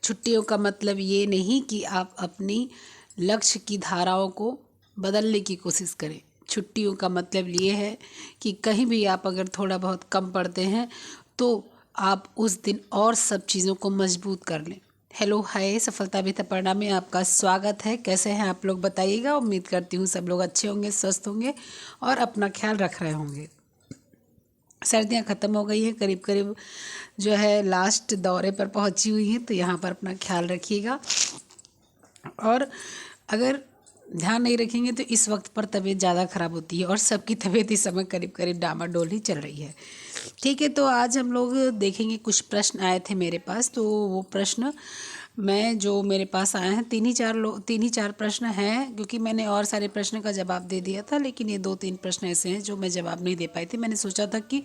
छुट्टियों का मतलब ये नहीं कि आप अपनी लक्ष्य की धाराओं को बदलने की कोशिश करें। छुट्टियों का मतलब ये है कि कहीं भी आप अगर थोड़ा बहुत कम पढ़ते हैं तो आप उस दिन और सब चीज़ों को मजबूत कर लें। हेलो हाय, सफलता बेहतर में आपका स्वागत है। कैसे हैं आप लोग बताइएगा। उम्मीद करती हूँ सब लोग अच्छे होंगे, स्वस्थ होंगे और अपना ख्याल रख रहे होंगे। सर्दियाँ ख़त्म हो गई हैं, करीब करीब जो है लास्ट दौरे पर पहुँची हुई हैं, तो यहाँ पर अपना ख्याल रखिएगा। और अगर ध्यान नहीं रखेंगे तो इस वक्त पर तबीयत ज़्यादा ख़राब होती है और सबकी तबीयत इस समय करीब करीब डामाडोल ही चल रही है। ठीक है, तो आज हम लोग देखेंगे, कुछ प्रश्न आए थे मेरे पास, तो वो प्रश्न जो मेरे पास आए हैं, तीन ही चार प्रश्न हैं, क्योंकि मैंने और सारे प्रश्न का जवाब दे दिया था, लेकिन ये 2-3 प्रश्न ऐसे हैं जो मैं जवाब नहीं दे पाई थी। मैंने सोचा था कि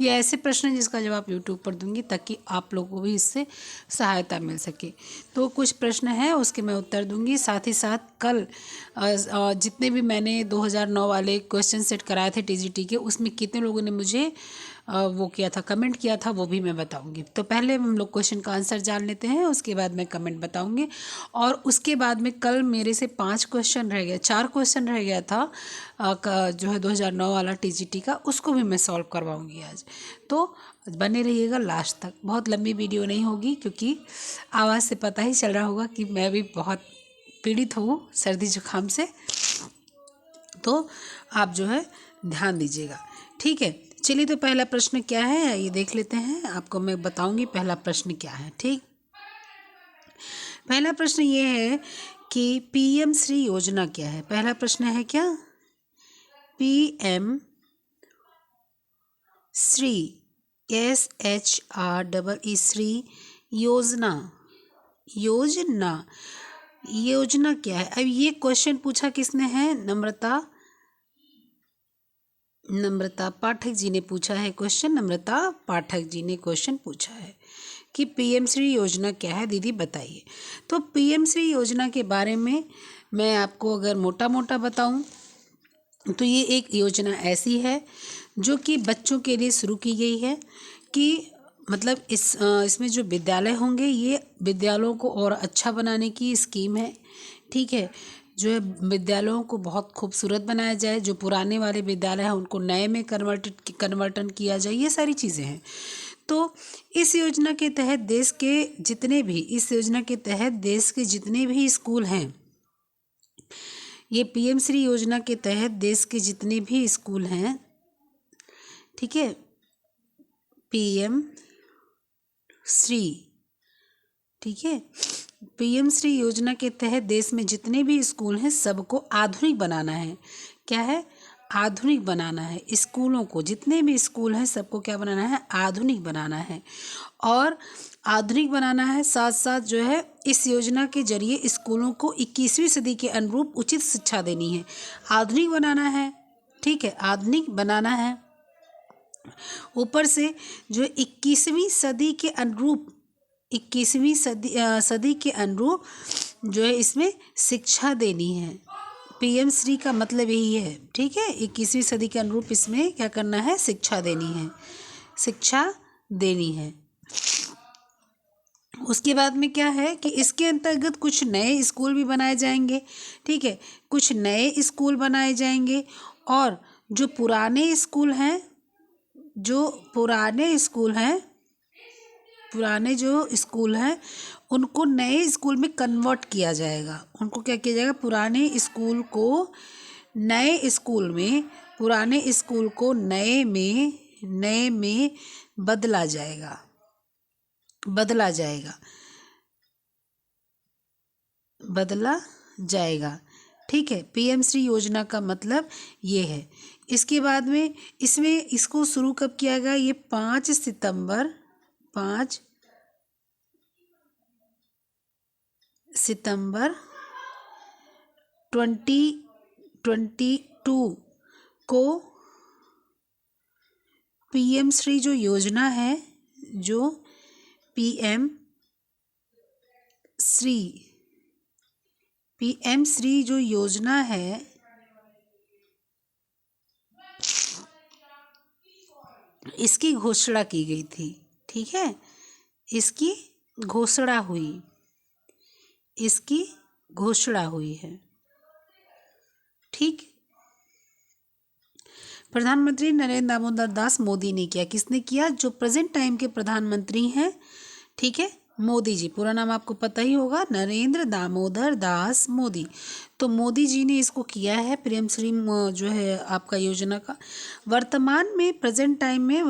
ये ऐसे प्रश्न हैं जिसका जवाब यूट्यूब पर दूंगी ताकि आप लोगों को भी इससे सहायता मिल सके। तो कुछ प्रश्न हैं उसके मैं उत्तर दूंगी। साथ ही साथ कल जितने भी मैंने 2009 वाले क्वेश्चन सेट कराए थे टीजीटी के, उसमें कितने लोगों ने मुझे वो किया था, कमेंट किया था, वो भी मैं बताऊंगी। तो पहले हम लोग क्वेश्चन का आंसर जान लेते हैं, उसके बाद मैं कमेंट बताऊंगी। और उसके बाद में कल मेरे से 4 क्वेश्चन रह गया था जो है 2009 वाला टीजीटी का, उसको भी मैं सॉल्व करवाऊंगी आज। तो बने रहिएगा लास्ट तक। बहुत लंबी वीडियो नहीं होगी, क्योंकि आवाज़ से पता ही चल रहा होगा कि मैं भी बहुत पीड़ित हूँ सर्दी जुकाम से। तो आप जो है ध्यान दीजिएगा, ठीक है। चलिए, तो पहला प्रश्न क्या है ये देख लेते हैं। आपको मैं बताऊंगी पहला प्रश्न क्या है। ठीक, पहला प्रश्न ये है कि पीएम श्री योजना क्या है। पहला प्रश्न है क्या, पीएम श्री, SHREE श्री योजना, योजना क्या है। अब ये क्वेश्चन पूछा किसने है, नम्रता पाठक जी ने पूछा है क्वेश्चन। नम्रता पाठक जी ने क्वेश्चन पूछा है कि पीएम श्री योजना क्या है, दीदी बताइए। तो पीएम श्री योजना के बारे में मैं आपको अगर मोटा मोटा बताऊं तो ये एक योजना ऐसी है जो कि बच्चों के लिए शुरू की गई है, कि मतलब इसमें जो विद्यालय होंगे, ये विद्यालयों को और अच्छा बनाने की स्कीम है। ठीक है, जो है विद्यालयों को बहुत खूबसूरत बनाया जाए, जो पुराने वाले विद्यालय हैं उनको नए में कन्वर्टन किया जाए, ये सारी चीज़ें हैं। तो इस योजना के तहत देश के जितने भी स्कूल हैं, ये पीएम श्री योजना के तहत देश के जितने भी स्कूल हैं, ठीक है, पीएम श्री, ठीक है, पीएम श्री योजना के तहत देश में जितने भी स्कूल हैं सबको आधुनिक बनाना है। क्या है, आधुनिक बनाना है। स्कूलों को, जितने भी स्कूल हैं सबको क्या बनाना है, आधुनिक बनाना है। और आधुनिक बनाना है, साथ साथ जो है इस योजना के जरिए स्कूलों को 21वीं सदी के अनुरूप उचित शिक्षा देनी है। आधुनिक बनाना है, ठीक है, आधुनिक बनाना है। ऊपर से जो 21वीं सदी के अनुरूप, 21वीं सदी के अनुरूप जो है इसमें शिक्षा देनी है। पीएम श्री का मतलब यही है, ठीक है, 21वीं सदी के अनुरूप इसमें क्या करना है, शिक्षा देनी है, शिक्षा देनी है। उसके बाद में क्या है कि इसके अंतर्गत कुछ नए स्कूल भी बनाए जाएंगे, ठीक है, कुछ नए स्कूल बनाए जाएंगे। और जो पुराने स्कूल हैं, पुराने जो स्कूल हैं उनको नए स्कूल में कन्वर्ट किया जाएगा। उनको क्या किया जाएगा, पुराने स्कूल को नए स्कूल में, पुराने स्कूल को नए में बदला जाएगा, ठीक है। पीएम श्री योजना का मतलब ये है। इसके बाद में इसको शुरू कब किया गया, ये 5 सितंबर 2022 को पीएम श्री जो योजना है, जो पीएम श्री जो योजना है, इसकी घोषणा की गई थी, ठीक है, इसकी घोषणा हुई। इसकी घोषणा हुई है। ठीक, प्रधानमंत्री नरेंद्र दामोदर दास मोदी ने किया। किसने किया? जो प्रेजेंट टाइम के प्रधानमंत्री हैं, ठीक है, मोदी जी। पूरा नाम आपको पता ही होगा, नरेंद्र दामोदर दास मोदी। तो मोदी जी ने इसको किया है, पीएम श्री जो है आपका योजना का। वर्तमान में, प्रेजेंट टाइम में,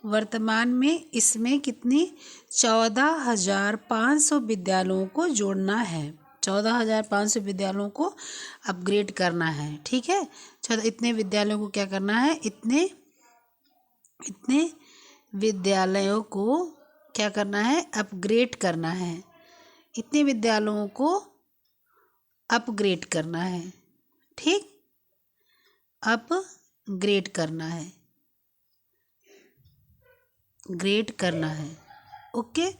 वर्तमान में इसमें कितनी 14,500 विद्यालयों को जोड़ना है। 14,500 विद्यालयों को अपग्रेड करना है। ठीक है, इतने विद्यालयों को क्या करना है? इतने विद्यालयों को क्या करना है? अपग्रेड करना है। इतने विद्यालयों को अपग्रेड करना है। ठीक, अपग्रेड करना है, ग्रेड करना है। ओके,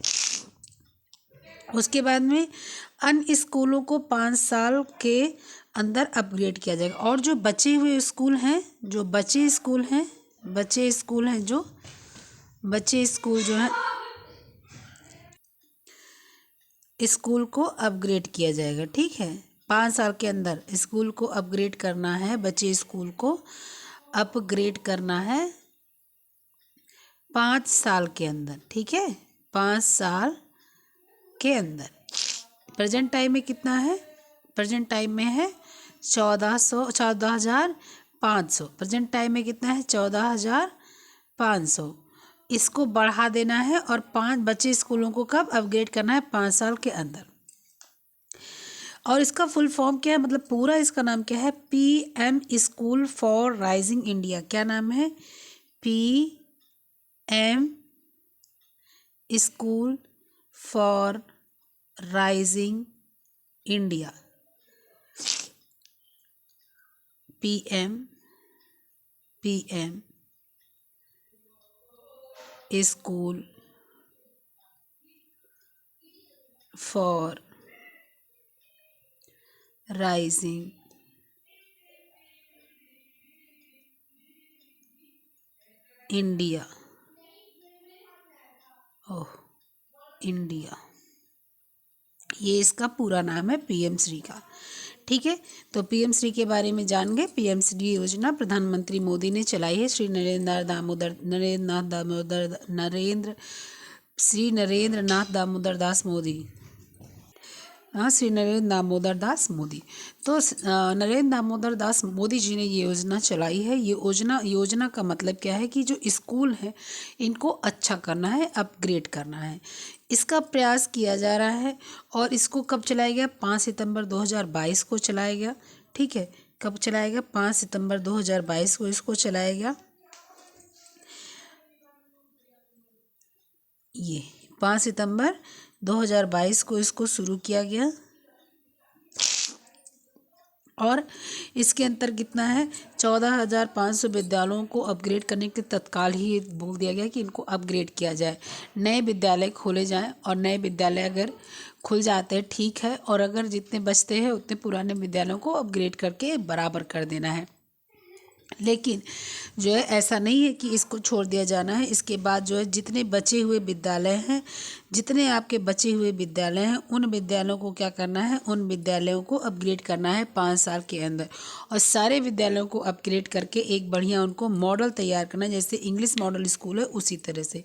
उसके बाद में अन्य स्कूलों को 5 साल के अंदर अपग्रेड किया जाएगा। और जो बचे हुए स्कूल हैं, बचे स्कूल जो हैं, स्कूल को अपग्रेड किया जाएगा। ठीक है, 5 साल के अंदर स्कूल को अपग्रेड करना है, बचे स्कूल को अपग्रेड करना है 5 साल के अंदर। ठीक है, 5 साल के अंदर। प्रेजेंट टाइम में कितना है? प्रेजेंट टाइम में है 14,500। प्रेजेंट टाइम में कितना है? 14,500। इसको बढ़ा देना है और 5 बचे स्कूलों को कब अपग्रेड करना है? 5 साल के अंदर। और इसका फुल फॉर्म क्या है, मतलब पूरा इसका नाम क्या है? PM school for rising India. क्या नाम है? PM school for rising India. PM school for rising India. Oh, India, ये इसका पूरा नाम है PM श्री का। ठीक है, तो PM श्री के बारे में जान गए। PM श्री योजना प्रधानमंत्री मोदी ने चलाई है। श्री नरेंद्र नाथ दामोदर दास मोदी। हाँ, श्री नरेंद्र दामोदर दास मोदी। तो नरेंद्र दामोदर दास मोदी जी ने ये योजना चलाई है। ये योजना का मतलब क्या है कि जो स्कूल हैं इनको अच्छा करना है, अपग्रेड करना है। इसका प्रयास किया जा रहा है। और इसको कब चलाया गया? 5 सितंबर 2022 को चलाया गया। ठीक है, कब चलाया गया? 5 सितंबर 2022 को इसको चलाया गया। ये 5 सितंबर 2022 को इसको शुरू किया गया। और इसके अंतर कितना है? 14,500 विद्यालयों को अपग्रेड करने के तत्काल ही बोल दिया गया कि इनको अपग्रेड किया जाए, नए विद्यालय खोले जाएं। और नए विद्यालय अगर खुल जाते हैं ठीक है, और अगर जितने बचते हैं उतने पुराने विद्यालयों को अपग्रेड करके बराबर कर देना है। लेकिन जो है ऐसा नहीं है कि इसको छोड़ दिया जाना है। इसके बाद जो है जितने बचे हुए विद्यालय हैं, जितने आपके बचे हुए विद्यालय हैं, उन विद्यालयों को क्या करना है? उन विद्यालयों को अपग्रेड करना है 5 साल के अंदर। और सारे विद्यालयों को अपग्रेड करके एक बढ़िया उनको मॉडल तैयार करना है, जैसे इंग्लिश मॉडल स्कूल है उसी तरह से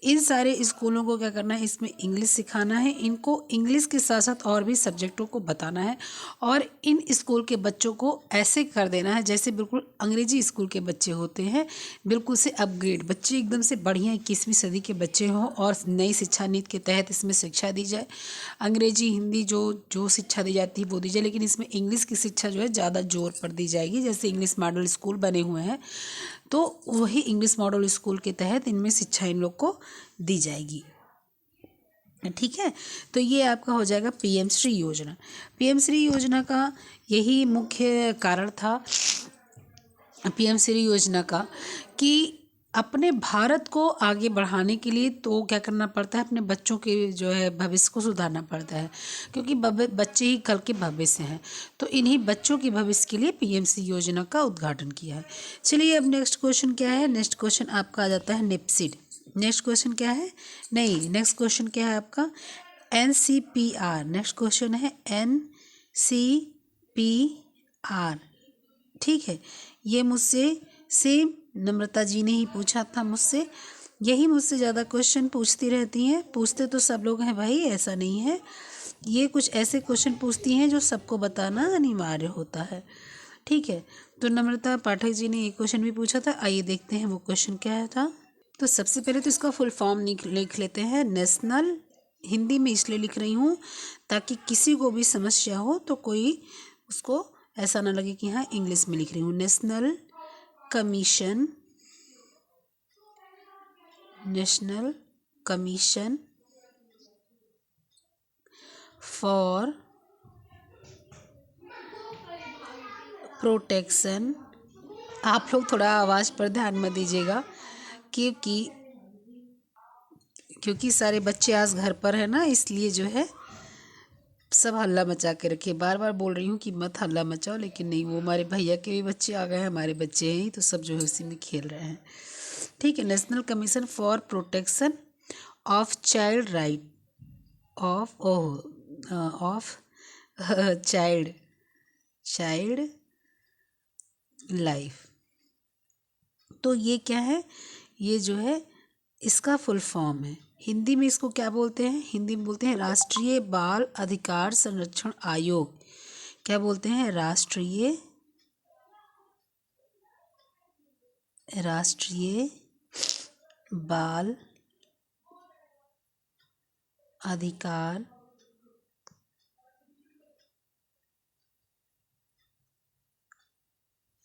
इन सारे स्कूलों को क्या करना है? इसमें इंग्लिश सिखाना है। इनको इंग्लिश के साथ साथ और भी सब्जेक्टों को बताना है। और इन स्कूल के बच्चों को ऐसे कर देना है जैसे बिल्कुल अंग्रेजी स्कूल के बच्चे होते हैं, बिल्कुल से अपग्रेड बच्चे, एकदम से बढ़िया 21वीं सदी के बच्चे हों। और नई शिक्षा नीति के तहत इसमें शिक्षा दी जाए। अंग्रेजी, हिंदी जो शिक्षा दी जाती है वो दी जाए, लेकिन इसमें इंग्लिश की शिक्षा जो है ज़्यादा जोर पर दी जाएगी। जैसे इंग्लिश मॉडल स्कूल बने हुए हैं, तो वही इंग्लिश मॉडल स्कूल के तहत इनमें शिक्षा इन लोग को दी जाएगी। ठीक है, तो ये आपका हो जाएगा PM श्री योजना। PM श्री योजना का यही मुख्य कारण था, PM श्री योजना का, कि अपने भारत को आगे बढ़ाने के लिए तो क्या करना पड़ता है? अपने बच्चों के जो है भविष्य को सुधारना पड़ता है, क्योंकि बच्चे ही कल के भविष्य हैं। तो इन्हीं बच्चों के भविष्य के लिए PM श्री योजना का उद्घाटन किया है। चलिए, अब नेक्स्ट क्वेश्चन क्या है? नेक्स्ट क्वेश्चन आपका आ जाता है नेप्सिड। नेक्स्ट क्वेश्चन क्या है? नहीं, नेक्स्ट क्वेश्चन क्या है आपका? NCPR, नेक्स्ट क्वेश्चन है NCPR, ठीक है। ये मुझसे सेम नम्रता जी ने ही पूछा था मुझसे, यही मुझसे ज़्यादा क्वेश्चन पूछती रहती हैं। पूछते तो सब लोग हैं भाई, ऐसा नहीं है, ये कुछ ऐसे क्वेश्चन पूछती हैं जो सबको बताना अनिवार्य होता है, ठीक है। तो नम्रता पाठक जी ने एक क्वेश्चन भी पूछा था, आइए देखते हैं वो क्वेश्चन क्या था। तो सबसे पहले तो इसका फुल फॉर्म लिख लेते हैं। नेशनल, हिंदी में इसलिए लिख रही हूँ ताकि किसी को भी समस्या हो तो कोई उसको ऐसा ना लगे कि हाँ इंग्लिश में लिख रही हूँ। National commission, national commission for protection, आप लोग थोड़ा आवाज़ पर ध्यान मत दीजिएगा क्योंकि सारे बच्चे आज घर पर है ना, इसलिए जो है सब हल्ला मचा के रखे। बार बार बोल रही हूँ कि मत हल्ला मचाओ, लेकिन नहीं, वो हमारे भैया के भी बच्चे आ गए हैं, हमारे बच्चे हैं, तो सब जो है उसी में खेल रहे हैं, ठीक है। National commission for protection of child right of child life. तो ये क्या है, ये जो है इसका फुल फॉर्म है। हिंदी में इसको क्या बोलते हैं, हिंदी में बोलते हैं राष्ट्रीय बाल अधिकार संरक्षण आयोग। क्या बोलते हैं, राष्ट्रीय बाल अधिकार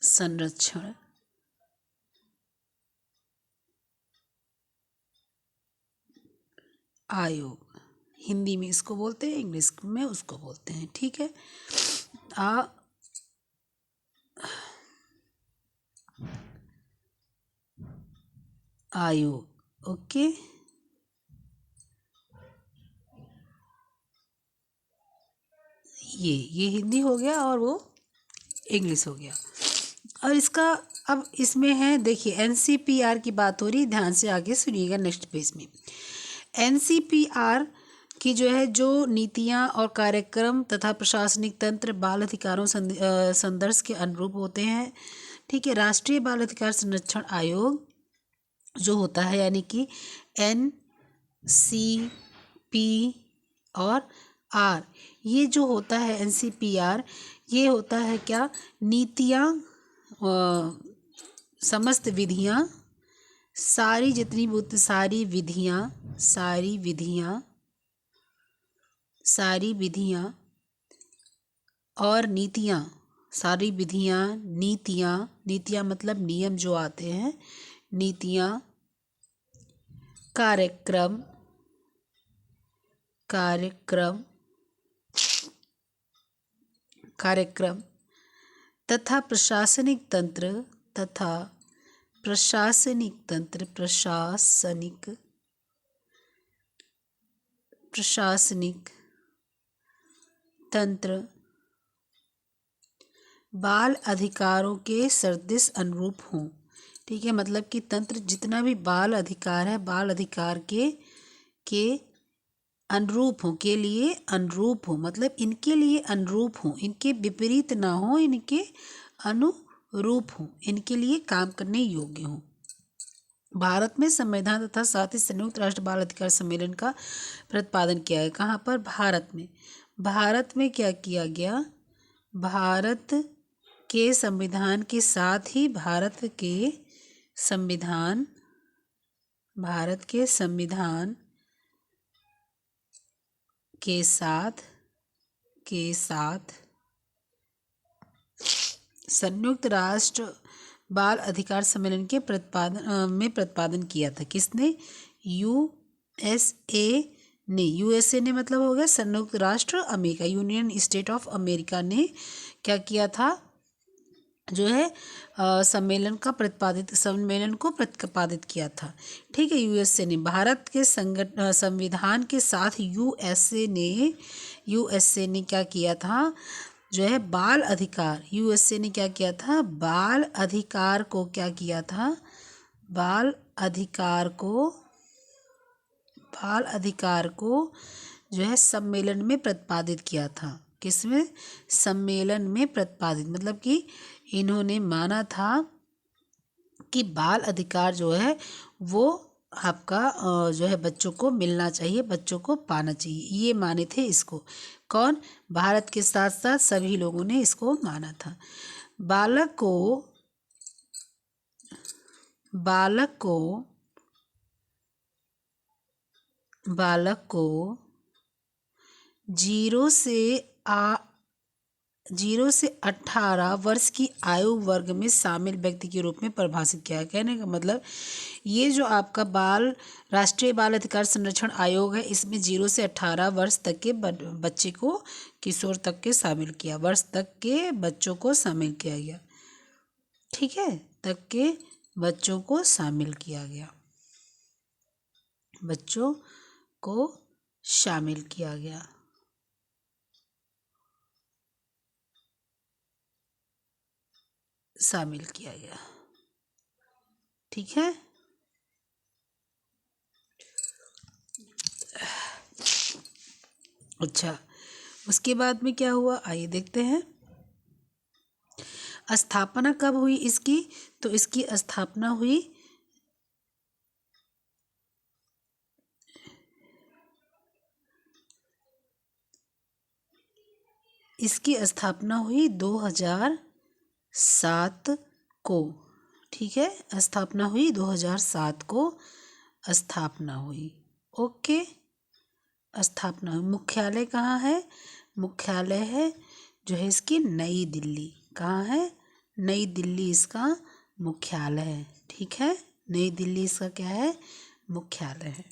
संरक्षण आयोग। हिंदी में इसको बोलते हैं, इंग्लिश में उसको बोलते हैं, ठीक है। आयोग, ओके। ये हिंदी हो गया और वो इंग्लिश हो गया। और इसका अब इसमें है, देखिए NCPR की बात हो रही, ध्यान से आगे सुनिएगा नेक्स्ट पेज में। NCPR की जो है जो नीतियाँ और कार्यक्रम तथा प्रशासनिक तंत्र बाल अधिकारों संदर्भ के अनुरूप होते हैं, ठीक है। राष्ट्रीय बाल अधिकार संरक्षण आयोग जो होता है, यानी कि NCPR, ये जो होता है NCPR, ये होता है क्या, नीतियाँ, समस्त विधियाँ, सारी जितनी सारी विधियाँ और नीतियाँ, सारी विधियाँ, नीतियाँ मतलब नियम जो आते हैं, नीतियाँ, कार्यक्रम तथा प्रशासनिक तंत्र बाल अधिकारों के सदृश अनुरूप हों, ठीक है। मतलब कि तंत्र जितना भी बाल अधिकार है, बाल अधिकार के अनुरूप हो, के लिए अनुरूप हो, मतलब इनके लिए अनुरूप हो, इनके विपरीत ना हो, इनके अनुरूप हो, इनके लिए काम करने योग्य हो। भारत में संविधान तथा साथ ही संयुक्त राष्ट्र बाल अधिकार सम्मेलन का प्रतिपादन किया है। कहाँ पर, भारत में क्या किया गया, भारत के संविधान के साथ ही भारत के संविधान के साथ संयुक्त राष्ट्र बाल अधिकार सम्मेलन के प्रतिपादन किया था। किसने, यूएसए ने मतलब हो गया संयुक्त राष्ट्र America, union state of America ने क्या किया था, जो है सम्मेलन को प्रतिपादित किया था, ठीक है। यूएसए ने, भारत के संविधान के साथ यूएसए ने क्या किया था, जो है बाल अधिकार, यूएसए ने क्या किया था, बाल अधिकार को क्या किया था, बाल अधिकार को जो है सम्मेलन में प्रतिपादित किया था। किसमें? सम्मेलन में प्रतिपादित, मतलब कि इन्होंने माना था कि बाल अधिकार जो है वो आपका जो है बच्चों को मिलना चाहिए, बच्चों को पाना चाहिए, ये माने थे इसको। कौन? भारत के साथ साथ सभी लोगों ने इसको माना था। बालक को बालक को बालक को 0 से 18 वर्ष की आयु वर्ग में शामिल व्यक्ति के रूप में परिभाषित किया है। कहने का मतलब ये जो आपका राष्ट्रीय बाल अधिकार संरक्षण आयोग है, इसमें 0 से 18 वर्ष तक के बच्चे को, किशोर तक के शामिल किया, वर्ष तक के बच्चों को शामिल किया गया। ठीक है, तक के बच्चों को शामिल किया गया, बच्चों को शामिल किया गया। शामिल किया गया। ठीक है, अच्छा, उसके बाद में क्या हुआ, आइए देखते हैं। स्थापना कब हुई इसकी? तो इसकी स्थापना हुई 2007 को। ठीक है, स्थापना हुई 2007 को, स्थापना हुई। ओके, स्थापना हुई। मुख्यालय कहाँ है? मुख्यालय है जो है इसकी नई दिल्ली। कहाँ है? नई दिल्ली इसका मुख्यालय है। ठीक है, नई दिल्ली इसका क्या है? मुख्यालय है।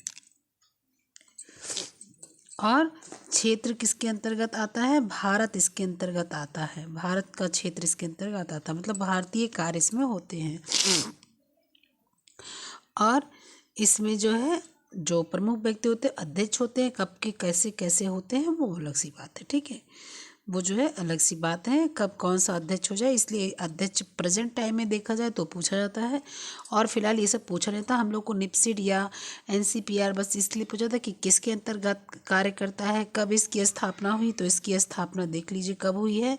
और क्षेत्र किसके अंतर्गत आता है? भारत इसके अंतर्गत आता है। भारत का क्षेत्र इसके अंतर्गत आता है, मतलब भारतीय कार्य इसमें होते हैं। और इसमें जो है जो प्रमुख व्यक्ति होते हैं, अध्यक्ष होते हैं, कब के कैसे कैसे होते हैं वो अलग सी बात है। ठीक है, वो जो है अलग सी बात है, कब कौन सा अध्यक्ष हो जाए, इसलिए अध्यक्ष प्रेजेंट टाइम में देखा जाए तो पूछा जाता है। और फिलहाल ये सब पूछा रहता है हम लोग को। निपसिड या एनसीपीआर बस इसलिए पूछा था कि किसके अंतर्गत कार्य करता है, कब इसकी स्थापना हुई, तो इसकी स्थापना देख लीजिए कब हुई है,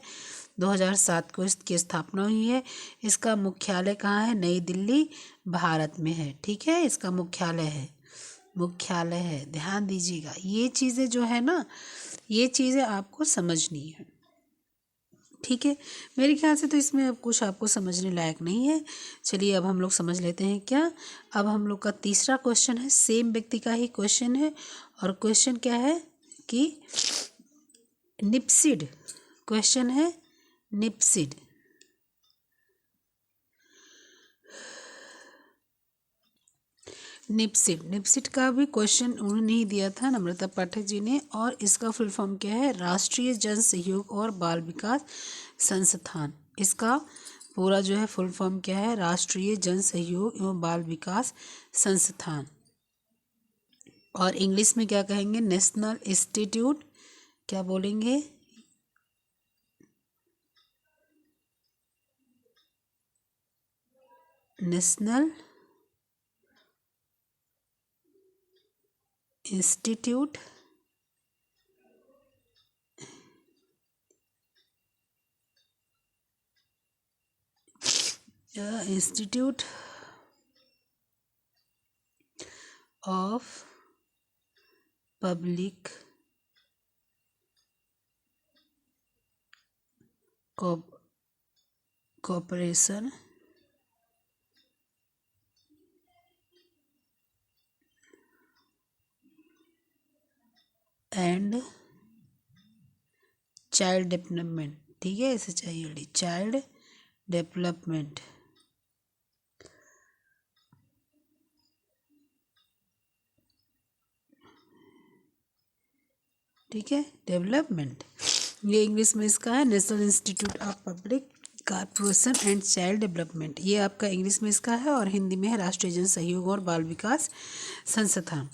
2007 को इसकी स्थापना हुई है। इसका मुख्यालय कहाँ है? नई दिल्ली, भारत में है। ठीक है, इसका मुख्यालय है, ध्यान दीजिएगा। ये चीज़ें जो है ना, ये चीज़ें आपको समझनी है। ठीक है, मेरे ख्याल से तो इसमें अब कुछ आपको समझने लायक नहीं है। चलिए अब हम लोग समझ लेते हैं क्या। अब हम लोग का तीसरा क्वेश्चन है, सेम व्यक्ति का ही क्वेश्चन है। और क्वेश्चन क्या है कि निपसिड, क्वेश्चन है निपसिड। निपसिड का भी क्वेश्चन उन्होंने ही दिया था, नम्रता पाठक जी ने। और इसका फुल फॉर्म क्या है? राष्ट्रीय जन सहयोग और बाल विकास संस्थान। इसका पूरा जो है फुल फॉर्म क्या है? राष्ट्रीय जन सहयोग एवं बाल विकास संस्थान। और इंग्लिश में क्या कहेंगे? नेशनल इंस्टीट्यूट, क्या बोलेंगे? National institute institute of public cooperation and child development. ठीक है, इसे चाहिए चाइल्ड डेवलपमेंट। ठीक है, डेवलपमेंट, ये इंग्लिश में इसका है national institute of public corporation and child development. ये आपका इंग्लिश में इसका है, और हिंदी में है राष्ट्रीय जन सहयोग और बाल विकास संस्थान।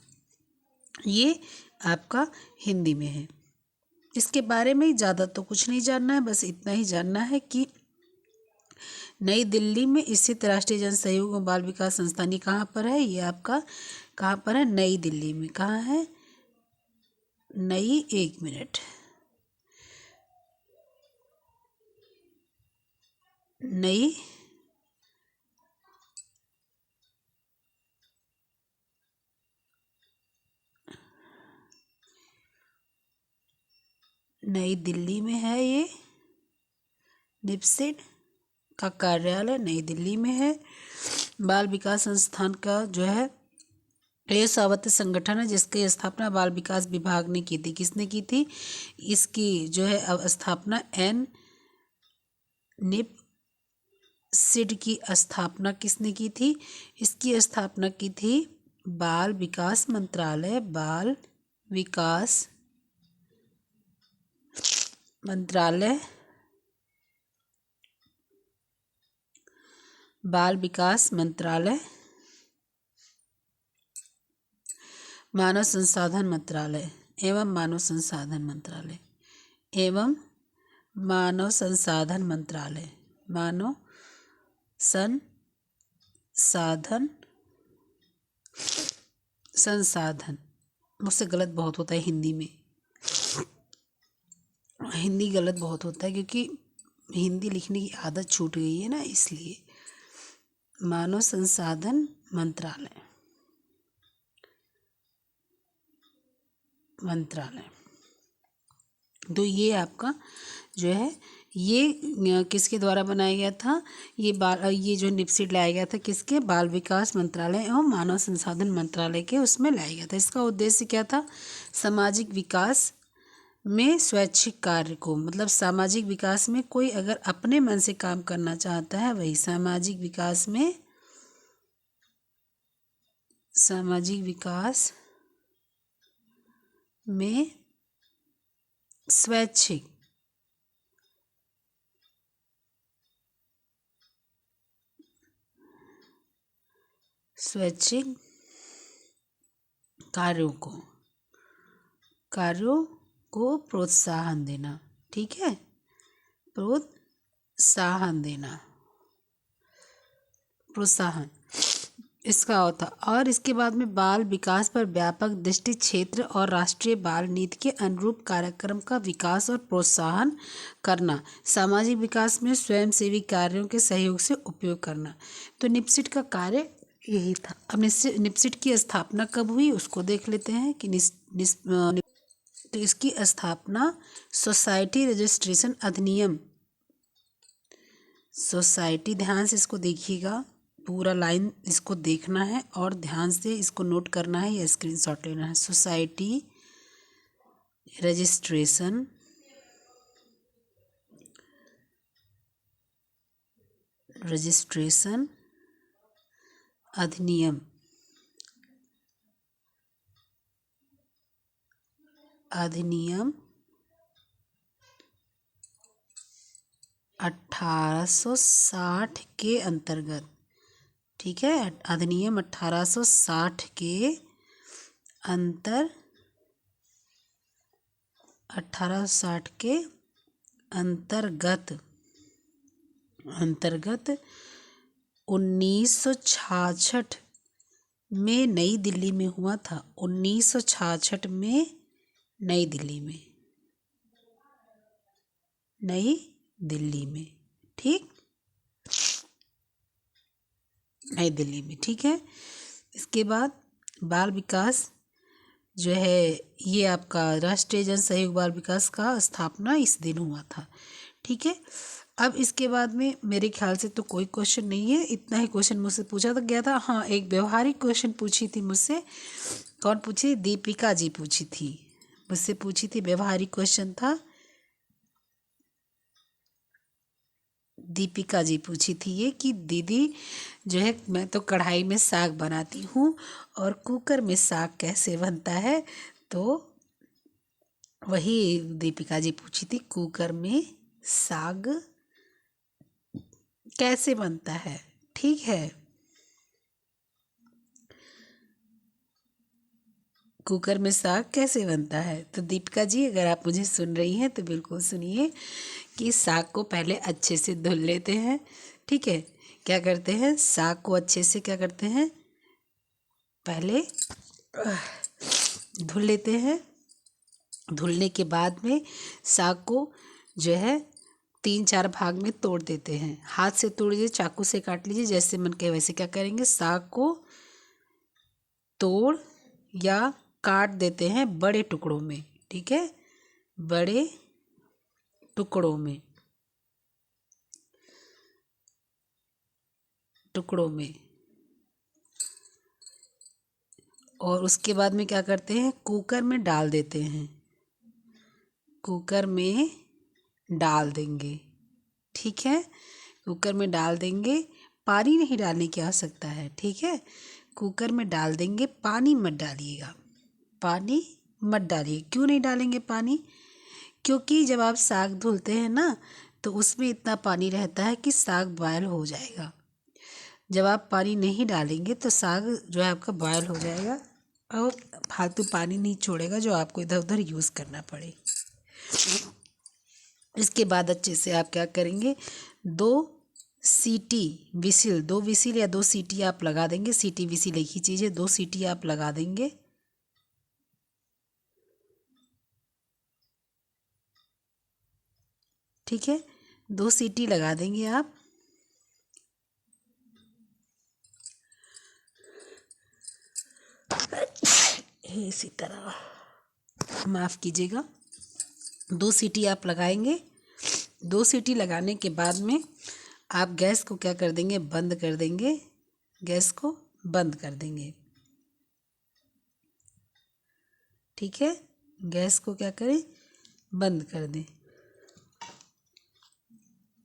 ये आपका हिंदी में है। इसके बारे में ज़्यादा तो कुछ नहीं जानना है, बस इतना ही जानना है कि नई दिल्ली में स्थित राष्ट्रीय जन सहयोग और बाल विकास संस्थान ये कहाँ पर है? ये आपका कहाँ पर है? नई दिल्ली में। कहाँ है? नई, 1 मिनट, नई नई दिल्ली में है ये, निपसिड का कार्यालय नई दिल्ली में है। बाल विकास संस्थान का जो है ये स्वायत्त संगठन है जिसकी स्थापना बाल विकास विभाग ने की थी। किसने की थी? इसकी जो है स्थापना एन निपसिड की स्थापना किसने की थी? इसकी स्थापना की थी बाल विकास मंत्रालय, बाल विकास मंत्रालय, बाल विकास मंत्रालय, मानव संसाधन मंत्रालय एवं मानव संसाधन मंत्रालय एवं मानव संसाधन मंत्रालय, मानव संसाधन संसाधन मुझसे गलत बहुत होता है हिंदी में, हिंदी गलत बहुत होता है क्योंकि हिंदी लिखने की आदत छूट गई है ना, इसलिए मानव संसाधन मंत्रालय तो ये आपका जो है ये किसके द्वारा बनाया गया था? ये जो निपसिड लाया गया था किसके? बाल विकास मंत्रालय एवं मानव संसाधन मंत्रालय के उसमें लाया गया था। इसका उद्देश्य क्या था? सामाजिक विकास में स्वैच्छिक कार्य को, मतलब सामाजिक विकास में कोई अगर अपने मन से काम करना चाहता है, वही सामाजिक विकास में स्वैच्छिक कार्यों को प्रोत्साहन देना, ठीक है, प्रोत्साहन इसका होता। और इसके बाद में बाल विकास पर व्यापक दृष्टि क्षेत्र और राष्ट्रीय बाल नीति के अनुरूप कार्यक्रम का विकास और प्रोत्साहन करना, सामाजिक विकास में स्वयंसेवी कार्यों के सहयोग से उपयोग करना। तो निपसिड का कार्य यही था। अब निपसिड की स्थापना कब हुई उसको देख लेते हैं कि तो इसकी स्थापना सोसाइटी रजिस्ट्रेशन अधिनियम, सोसाइटी, ध्यान से इसको देखिएगा, पूरा लाइन इसको देखना है और ध्यान से इसको नोट करना है या स्क्रीनशॉट लेना है। सोसाइटी रजिस्ट्रेशन अधिनियम 1860 के अंतर्गत, ठीक है, अधिनियम 1860 के अंतर्गत 1966 में नई दिल्ली में हुआ था। 1966 में नई दिल्ली में, ठीक, नई दिल्ली में, ठीक है। इसके बाद बाल विकास जो है ये आपका राष्ट्रीय जन सहयोग बाल विकास का स्थापना इस दिन हुआ था, ठीक है। अब इसके बाद में मेरे ख्याल से तो कोई क्वेश्चन नहीं है, इतना ही क्वेश्चन मुझसे पूछा तो गया था। हाँ, एक व्यवहारिक क्वेश्चन पूछी थी मुझसे, कौन पूछी? दीपिका जी पूछी थी, मुझसे पूछी थी, व्यवहारिक क्वेश्चन था, दीपिका जी पूछी थी ये कि दीदी जो है मैं तो कढ़ाई में साग बनाती हूँ और कुकर में साग कैसे बनता है? तो वही दीपिका जी पूछी थी, कुकर में साग कैसे बनता है, ठीक है, कुकर में साग कैसे बनता है। तो दीपिका जी अगर आप मुझे सुन रही हैं तो बिल्कुल सुनिए कि साग को पहले अच्छे से धुल लेते हैं, ठीक है। क्या करते हैं? साग को अच्छे से क्या करते हैं? पहले धुल लेते हैं धुलने के बाद में साग को जो है 3-4 भाग में तोड़ देते हैं। हाथ से तोड़ लीजिए, चाकू से काट लीजिए, जैसे मन करे वैसे क्या करेंगे, साग को तोड़ या काट देते हैं बड़े टुकड़ों में। ठीक है, बड़े टुकड़ों में और उसके बाद में क्या करते हैं, कुकर में डाल देते हैं, कुकर में डाल देंगे। ठीक है, कुकर में डाल देंगे, पानी नहीं डालने की आवश्यकता है। ठीक है, कुकर में डाल देंगे, पानी मत डालिएगा, पानी मत डालिए। क्यों नहीं डालेंगे पानी? क्योंकि जब आप साग धुलते हैं ना तो उसमें इतना पानी रहता है कि साग बॉयल हो जाएगा। जब आप पानी नहीं डालेंगे तो साग जो है आपका बॉयल हो जाएगा और फालतू पानी नहीं छोड़ेगा जो आपको इधर उधर यूज़ करना पड़े। इसके बाद अच्छे से आप क्या करेंगे, 2 विसिल या 2 सीटी आप लगा देंगे। सीटी विसिल एक ही चीज़ है, 2 सीटी आप लगा देंगे। ठीक है, 2 सीटी लगा देंगे आप। इसी तरह, माफ़ कीजिएगा, 2 सीटी आप लगाएंगे। 2 सीटी लगाने के बाद में आप गैस को क्या कर देंगे, बंद कर देंगे। गैस को बंद कर देंगे। ठीक है, गैस को क्या करें, बंद कर दें।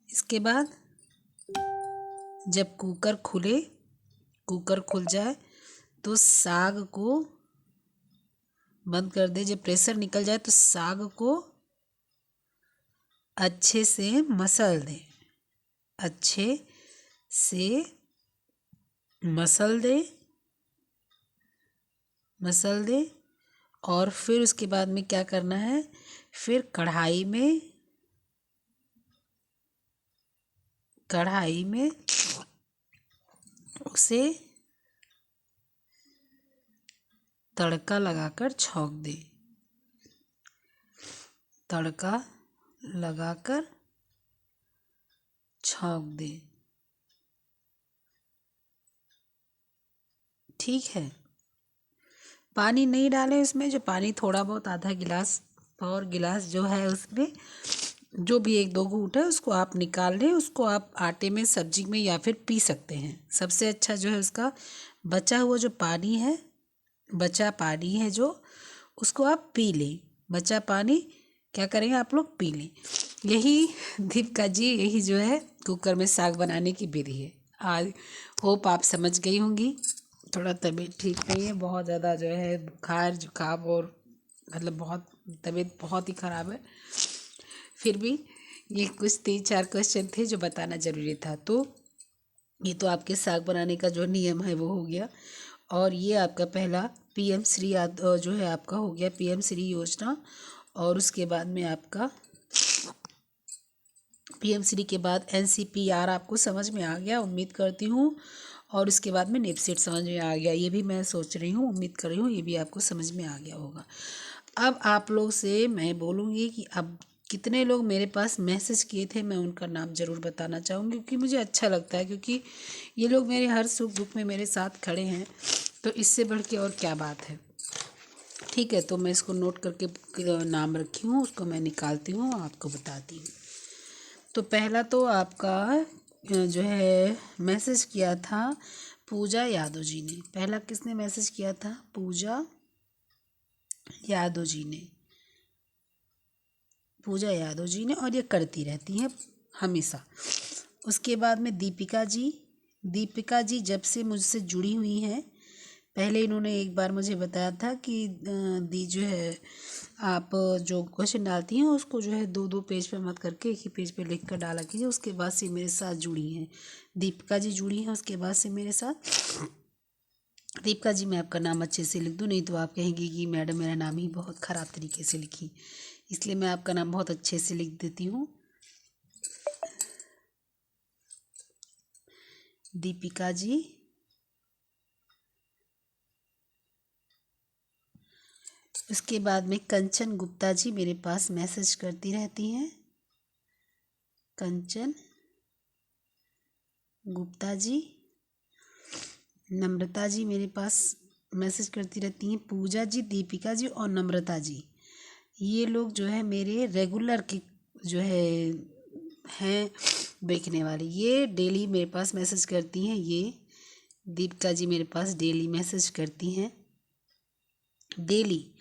इसके बाद जब कुकर खुल जाए तो साग को बंद कर दे। जब प्रेशर निकल जाए तो साग को अच्छे से मसल दें, अच्छे से मसल दे। और फिर उसके बाद में क्या करना है, फिर कढ़ाई में उसे तड़का लगाकर छौंक दे, तड़का लगाकर छौंक दे। ठीक है, पानी नहीं डालें इसमें। जो पानी थोड़ा बहुत आधा गिलास और गिलास जो है उसमें जो भी 1-2 घूंट है उसको आप निकाल लें। उसको आप आटे में, सब्जी में या फिर पी सकते हैं। सबसे अच्छा जो है उसका बचा हुआ जो पानी है, बचा पानी है जो, उसको आप पी लें। बचा पानी क्या करेंगे, आप लोग पी लें। यही दीपिका जी, यही जो है कुकर में साग बनाने की विधि है। आज होप आप समझ गई होंगी। थोड़ा तबीयत ठीक नहीं है, बहुत ज़्यादा जो है बुखार जुकाम और मतलब बहुत तबीयत बहुत ही ख़राब है। फिर भी ये कुछ 3-4 क्वेश्चन थे जो बताना ज़रूरी था। तो ये तो आपके साग बनाने का जो नियम है वो हो गया। और ये आपका पहला पीएम श्री जो है आपका हो गया पीएम श्री योजना। और उसके बाद में आपका पीएम श्री के बाद एनसीपीआर आपको समझ में आ गया, उम्मीद करती हूँ। और उसके बाद में नेपसेट समझ में आ गया, ये भी मैं सोच रही हूँ, उम्मीद कर रही हूँ ये भी आपको समझ में आ गया होगा। अब आप लोग से मैं बोलूँगी कि अब कितने लोग मेरे पास मैसेज किए थे, मैं उनका नाम ज़रूर बताना चाहूँगी क्योंकि मुझे अच्छा लगता है, क्योंकि ये लोग मेरे हर सुख दुख में मेरे साथ खड़े हैं। तो इससे बढ़ के और क्या बात है। ठीक है, तो मैं इसको नोट करके नाम रखी हूँ, उसको मैं निकालती हूँ, आपको बताती हूँ। तो पहला तो आपका जो है मैसेज किया था पूजा यादव जी ने। पहला किसने मैसेज किया था, पूजा यादव जी ने, पूजा यादव जी ने, और ये करती रहती हैं हमेशा। उसके बाद में दीपिका जी जब से मुझसे जुड़ी हुई हैं, पहले इन्होंने एक बार मुझे बताया था कि दी जो है आप जो क्वेश्चन डालती हैं उसको जो है 2-2 पेज पे मत करके एक ही पेज पे लिख कर डाला कीजिए। उसके बाद से मेरे साथ जुड़ी हैं, दीपिका जी जुड़ी हैं उसके बाद से मेरे साथ। दीपिका जी, मैं आपका नाम अच्छे से लिख दूँ, नहीं तो आप कहेंगी कि मैडम मेरा नाम ही बहुत ख़राब तरीके से लिखी, इसलिए मैं आपका नाम बहुत अच्छे से लिख देती हूँ। दीपिका जी उसके बाद में कंचन गुप्ता जी मेरे पास मैसेज करती रहती हैं। कंचन गुप्ता जी, नम्रता जी मेरे पास मैसेज करती रहती हैं। पूजा जी, दीपिका जी और नम्रता जी, ये लोग जो है मेरे रेगुलर के जो है हैं देखने वाले, ये डेली मेरे पास मैसेज करती हैं। ये दीपिका जी मेरे पास डेली मैसेज करती हैं, डेली।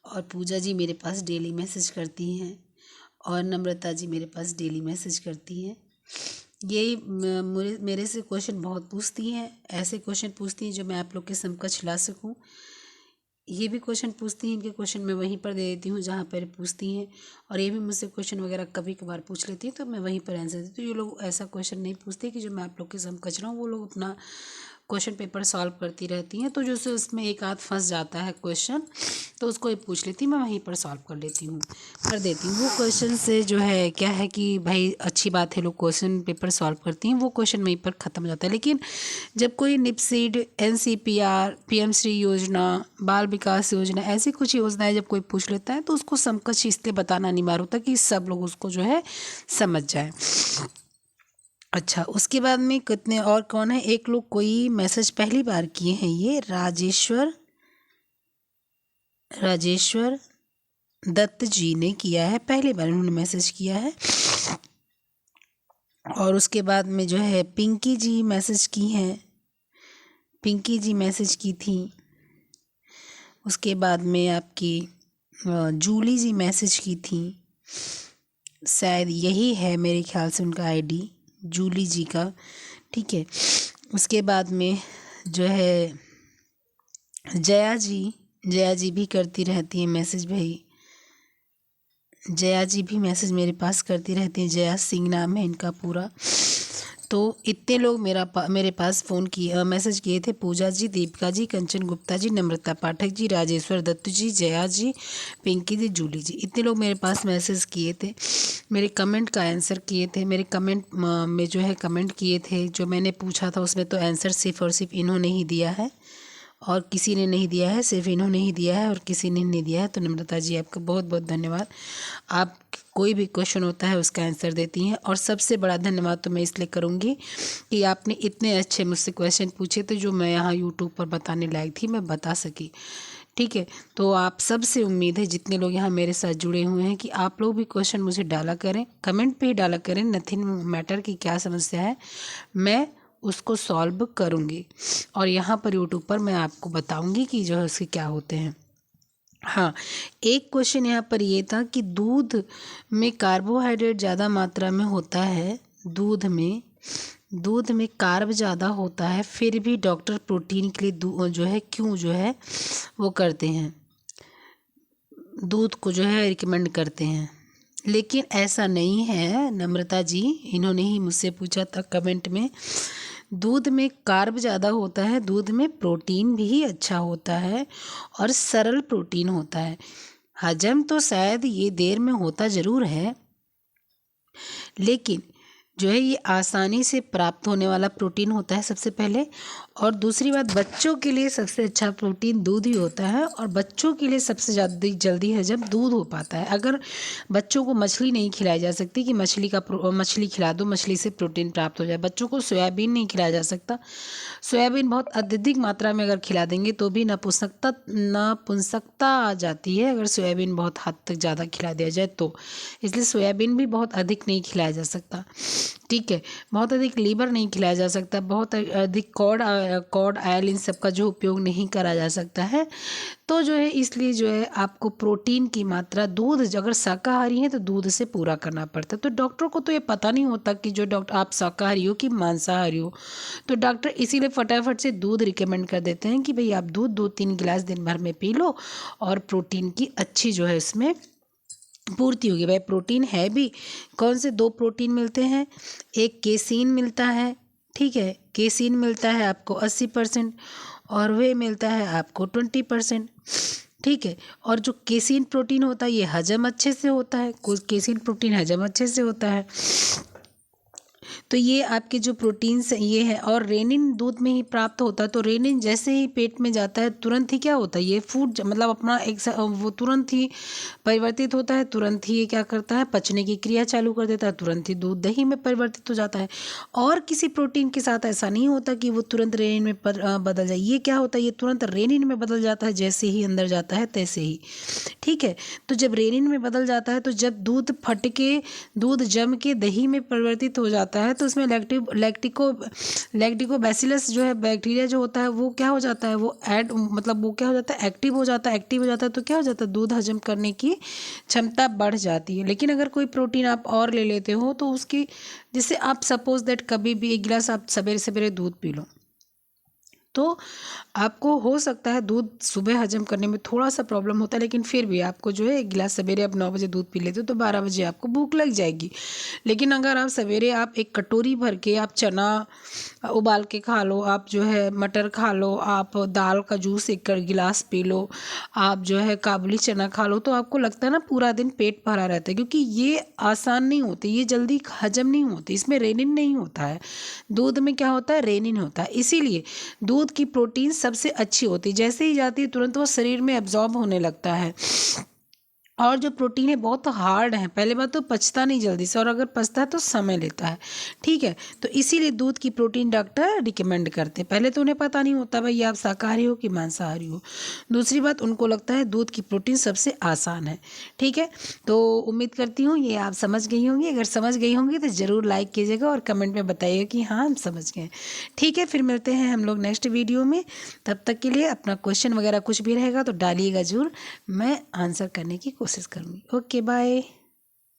और पूजा जी मेरे पास डेली मैसेज करती हैं और नम्रता जी मेरे पास डेली मैसेज करती हैं। यही मेरे से क्वेश्चन बहुत पूछती हैं, ऐसे क्वेश्चन पूछती हैं जो मैं आप लोग के समकक्ष ला सकूं। ये भी क्वेश्चन पूछती हैं, इनके क्वेश्चन मैं वहीं पर दे देती हूँ जहाँ पर पूछती हैं, और ये भी मुझसे क्वेश्चन वगैरह कभी कभार पूछ लेती हैं तो मैं वहीं पर आंसर देती हूँ। ये लोग ऐसा क्वेश्चन नहीं पूछते कि जो मैं आप लोग के समकक्ष रहा हूँ, वो लोग अपना क्वेश्चन पेपर सॉल्व करती रहती हैं। तो जैसे उसमें एक आध फंस जाता है क्वेश्चन तो उसको ही पूछ लेती मैं वहीं पर सॉल्व कर लेती हूँ, कर देती हूँ। वो क्वेश्चन से जो है क्या है कि भाई अच्छी बात है, लोग क्वेश्चन पेपर सॉल्व करती हैं, वो क्वेश्चन वहीं पर ख़त्म हो जाता है। लेकिन जब कोई निपसीड, NCPR, PM श्री योजना, बाल विकास योजना, ऐसी कुछ योजनाएं जब कोई पूछ लेता है तो उसको समकक्ष इसलिए बताना अनिवार्य होता है कि सब लोग उसको जो है समझ जाए। अच्छा, उसके बाद में कितने और कौन है, एक लोग कोई मैसेज पहली बार किए हैं, ये राजेश्वर दत्त जी ने किया है, पहली बार उन्होंने मैसेज किया है। और उसके बाद में जो है पिंकी जी मैसेज की हैं, पिंकी जी मैसेज की थी। उसके बाद में आपकी जूली जी मैसेज की थी, शायद यही है मेरे ख्याल से उनका ID, जूली जी का, ठीक है। उसके बाद में जो है जया जी भी करती रहती हैं मैसेज, भाई जया जी भी मैसेज मेरे पास करती रहती हैं, जया सिंह नाम है इनका पूरा। तो इतने लोग मेरे पास फ़ोन किए, मैसेज किए थे। पूजा जी, दीपिका जी, कंचन गुप्ता जी, नम्रता पाठक जी, राजेश्वर दत्त जी, जया जी, पिंकी जी, जूली जी, इतने लोग मेरे पास मैसेज किए थे, मेरे कमेंट का आंसर किए थे। मेरे कमेंट में जो है कमेंट किए थे, जो मैंने पूछा था उसमें तो आंसर सिर्फ़ और सिर्फ इन्होंने ही दिया है और किसी ने नहीं दिया है, सिर्फ इन्होंने ही दिया है और किसी ने नहीं दिया है। तो नम्रता जी आपका बहुत बहुत धन्यवाद। आप कोई भी क्वेश्चन होता है उसका आंसर देती हैं, और सबसे बड़ा धन्यवाद तो मैं इसलिए करूँगी कि आपने इतने अच्छे मुझसे क्वेश्चन पूछे थे जो मैं यहाँ यूट्यूब पर बताने लायक थी, मैं बता सकी, ठीक है। तो आप सबसे उम्मीद है, जितने लोग यहाँ मेरे साथ जुड़े हुए हैं, कि आप लोग भी क्वेश्चन मुझे डाला करें, कमेंट पे ही डाला करें, नथिंग मैटर की क्या समस्या है, मैं उसको सॉल्व करूँगी और यहाँ पर यूट्यूब पर मैं आपको बताऊँगी कि जो है उसके क्या होते हैं। हाँ, एक क्वेश्चन यहाँ पर ये था कि दूध में कार्बोहाइड्रेट ज़्यादा मात्रा में होता है, दूध में कार्ब ज़्यादा होता है, फिर भी डॉक्टर प्रोटीन के लिए जो है क्यों जो है वो करते हैं, दूध को जो है रिकमेंड करते हैं। लेकिन ऐसा नहीं है नम्रता जी, इन्होंने ही मुझसे पूछा था कमेंट में, दूध में कार्ब ज़्यादा होता है, दूध में प्रोटीन भी अच्छा होता है और सरल प्रोटीन होता है। हजम तो शायद ये देर में होता ज़रूर है, लेकिन जो है ये आसानी से प्राप्त होने वाला प्रोटीन होता है सबसे पहले। और दूसरी बात, बच्चों के लिए सबसे अच्छा प्रोटीन दूध ही होता है और बच्चों के लिए सबसे ज़्यादा जल्दी हजम दूध हो पाता है। अगर बच्चों को मछली नहीं खिलाई जा सकती कि मछली खिला दो, मछली से प्रोटीन प्राप्त हो जाए, बच्चों को सोयाबीन नहीं खिलाया जा सकता, सोयाबीन बहुत अत्यधिक मात्रा में अगर खिला देंगे तो भी नपुंसकता आ जाती है, अगर सोयाबीन बहुत हद तक ज़्यादा खिला दिया जाए तो, इसलिए सोयाबीन भी बहुत अधिक नहीं खिलाया जा सकता, ठीक है। बहुत अधिक लीवर नहीं खिलाया जा सकता, बहुत अधिक कॉड ऑयल इन सब का जो उपयोग नहीं करा जा सकता है। तो जो है इसलिए जो है आपको प्रोटीन की मात्रा दूध, अगर शाकाहारी हैं तो दूध से पूरा करना पड़ता है। तो डॉक्टर को तो ये पता नहीं होता कि जो डॉक्टर आप शाकाहारी हो कि मांसाहारी हो, तो डॉक्टर इसीलिए फटाफट से दूध रिकमेंड कर देते हैं कि भाई आप दूध 2-3 गिलास दिन भर में पी लो और प्रोटीन की अच्छी जो है इसमें पूर्ति होगी। भाई प्रोटीन है भी कौन से, 2 प्रोटीन मिलते हैं, एक केसीन मिलता है, ठीक है, केसीन मिलता है आपको 80% और वे मिलता है आपको 20%, ठीक है। और जो केसीन प्रोटीन होता है ये हजम अच्छे से होता है, केसीन प्रोटीन हजम अच्छे से होता है। तो ये आपके जो प्रोटीन्स ये है, और रेनिन दूध में ही प्राप्त होता है। तो रेनिन जैसे ही पेट में जाता है तुरंत ही क्या होता है, ये फूड मतलब अपना एक वो तुरंत ही परिवर्तित होता है, तुरंत ही ये क्या करता है, पचने की क्रिया चालू कर देता है, तुरंत ही दूध दही में परिवर्तित हो जाता है। और किसी प्रोटीन के साथ ऐसा नहीं होता कि वो तुरंत रेनिन में बदल जाए। ये क्या होता है, ये तुरंत रेनिन में बदल जाता है, जैसे ही अंदर जाता है तैसे ही। ठीक है, तो जब रेनिन में बदल जाता है, तो जब दूध फट के दूध जम के दही में परिवर्तित हो जाता है, तो उसमें लैक्टिकोबैसिलस जो है बैक्टीरिया जो होता है वो क्या हो जाता है, वो मतलब वो क्या हो जाता है, एक्टिव हो जाता है। तो क्या हो जाता है, दूध हजम करने की क्षमता बढ़ जाती है। लेकिन अगर कोई प्रोटीन आप और ले लेते हो तो उसकी, जैसे आप सपोज दैट कभी भी एक गिलास आप सवेरे सवेरे दूध पी लो, तो आपको हो सकता है दूध सुबह हजम करने में थोड़ा सा प्रॉब्लम होता है, लेकिन फिर भी आपको जो है एक गिलास सवेरे आप 9 बजे दूध पी लेते हो तो 12 बजे आपको भूख लग जाएगी। लेकिन अगर आप सवेरे आप एक कटोरी भर के आप चना उबाल के खा लो, आप जो है मटर खा लो, आप दाल का जूस एक गिलास पी लो, आप जो है काबुली चना खा लो, तो आपको लगता है ना पूरा दिन पेट भरा रहता है। क्योंकि ये आसान नहीं होती, ये जल्दी हजम नहीं होती, इसमें रेनिन नहीं होता है। दूध में क्या होता है, रेनिन होता है। इसीलिए दूध की प्रोटीन सबसे अच्छी होती है, जैसे ही जाती है तुरंत वो शरीर में एब्जॉर्ब होने लगता है। और जो प्रोटीन है बहुत हार्ड है, पहले बात तो पचता नहीं जल्दी से, और अगर पचता है तो समय लेता है। ठीक है, तो इसीलिए दूध की प्रोटीन डॉक्टर रिकमेंड करते हैं। पहले तो उन्हें पता नहीं होता भाई आप शाकाहारी हो कि मांसाहारी हो। दूसरी बात, उनको लगता है दूध की प्रोटीन सबसे आसान है। ठीक है, तो उम्मीद करती हूँ ये आप समझ गई होंगी। अगर समझ गई होंगी तो ज़रूर लाइक कीजिएगा और कमेंट में बताइएगा कि हाँ हम समझ गए। ठीक है, फिर मिलते हैं हम लोग नेक्स्ट वीडियो में। तब तक के लिए अपना क्वेश्चन वगैरह कुछ भी रहेगा तो डालिएगा ज़रूर, मैं आंसर करने की कोशिश करूँगी। Okay bye.